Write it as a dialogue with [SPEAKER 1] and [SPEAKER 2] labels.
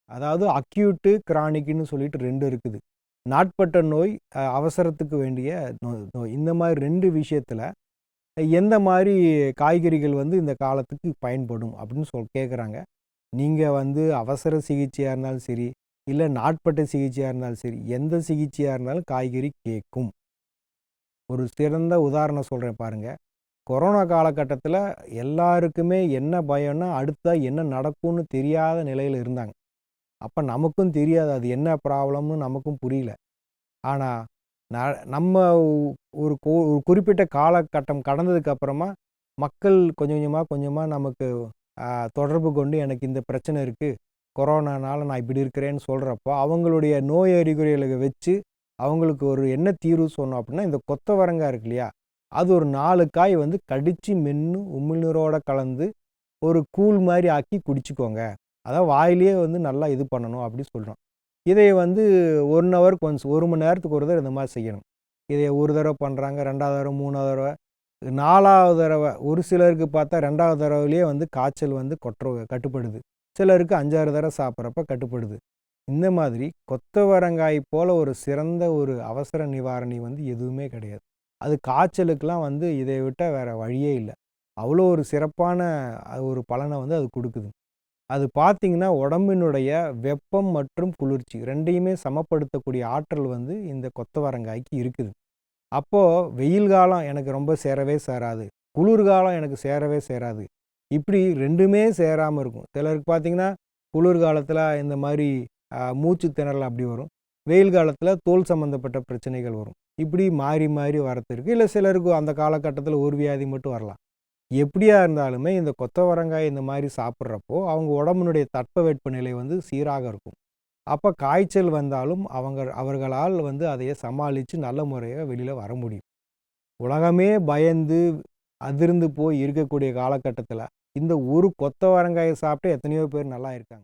[SPEAKER 1] அதாவது அக்யூட்டு, கிரானிக்ன்னு சொல்லிட்டு 2 இருக்குது. நாட்பட்ட நோய், அவசரத்துக்கு வேண்டிய நோய். இந்த மாரி 2 விஷயத்துல எந்த மாரி காய்கறிகள் வந்து இந்த காலத்துக்கு பயன்படும் அப்படின்னு கேட்குறாங்க. நீங்க வந்து அவசர சிகிச்சையா இருந்தாலும் சரி, இல்ல நாட்பட்ட சிகிச்சையா இருந்தாலும் சரி, எந்த சிகிச்சையா இருந்தாலும் காய்கறி கேட்கும். ஒரு சிறந்த உதாரணம் சொல்றேன் பாருங்க. கொரோனா காலகட்டத்தில எல்லாருக்குமே என்ன பயம்னா, அடுத்ததா என்ன நடக்கும்னு தெரியாத நிலையில இருந்தாங்க. அப்ப நமக்கும் தெரியாது அது என்ன ப்ராப்ளம்னு நமக்கும் புரியல. ஆனா, ந நம்ம ஒரு குறிப்பிட்ட காலகட்டம் கடந்ததுக்கு அப்புறமா, மக்கள் கொஞ்சம் கொஞ்சமா கொஞ்சமா நமக்கு அ தொடர்பு கொண்டு எனக்கு இந்த பிரச்சனை இருக்கு. கொரோனானால நான் இப்படி இருக்கிறேன்னு சொல்றப்போ, அவங்களுடைய நோய் அறிகுறிகள வச்சு, அவங்களுக்கு ஒரு என்ன தீர்வு சொன்னோம் அப்படின்னா, இந்த கொத்தவரங்கா இருக்கு இல்லையா? அது ஒரு 4 காய் வந்து கடிச்சு மென்னு உமிழ்நீரோட கலந்து, ஒரு கூழ் மாரி ஆக்கி குடிச்சுக்கோங்க. அதாவது வாயிலேயே வந்து நல்லா இது பண்ணணும் அப்படி சொல்றோம். இதை வந்து 1 ஹவருக்கு ஒன்ஸ் 1 மணி நேரத்துக்கு ஒரு தடவ இந்த மாரி செய்யணும். இதை ஒரு தடவ பண்றாங்க, 2வது தடவ, 3வது தடவ, 4வது தடவ ஒரு சிலருக்கு பார்த்தா 2வது தடவையிலேயே வந்து காய்ச்சல் வந்து கட்டுப்படுது. சிலருக்கு 5, 6 தடவ சாப்பிட்றப்ப கட்டுப்படுது. இந்த மாதிரி கொத்தவரங்காய் போல ஒரு சிறந்த ஒரு அவசர நிவாரணி வந்து எதுவுமே கிடையாது. அது காய்ச்சலுக்கெல்லாம் வந்து இதை விட்டா வேற வழியே இல்ல. அவ்வளோ ஒரு சிறப்பான ஒரு பலன வந்து அது குடுக்குது. அது பார்த்தீங்கன்னா, உடம்பினுடைய வெப்பம் மற்றும் குளிர்ச்சி 2யுமே சமப்படுத்தக்கூடிய ஆற்றல் வந்து இந்த கொத்தவரங்காய்க்கு இருக்குது. அப்போ வெயில் காலம் எனக்கு ரொம்ப சேரவே சேராது. குளிர்காலம் எனக்கு சேரவே சேராது. இப்படி 2மே சேராம இருக்கும். சிலருக்கு பார்த்தீங்கன்னா, குளிர்காலத்தில இந்த மாரி மூச்சு திணறல் அப்படி வரும். வெயில் காலத்தில தோல் சம்மந்தப்பட்ட பிரச்சனைகள் வரும். இப்படி மாறி மாறி வரத்து இருக்கு. இல்ல சிலருக்கு அந்த காலகட்டத்தில ஒரு வியாதி மட்டும் வரலாம். எப்படியா இருந்தாலுமே இந்த கொத்தவரங்காய் இந்த மாரி சாப்பிட்றப்போ, அவங்க உடம்பினுடைய தட்பவெப்பநிலை வந்து சீராக இருக்கும். அப்ப காய்ச்சல் வந்தாலும் அவர்களால் வந்து அதைய சமாளிச்சு நல்ல முறையா வெளியில வர முடியும். உலகமே பயந்து, அதிர்ந்து போய் இருக்கக்கூடிய காலகட்டத்தில, இந்த ஒரு கொத்தவரங்காய சாப்பிட்டு எத்தனையோ பேர் நல்லா இருக்காங்க.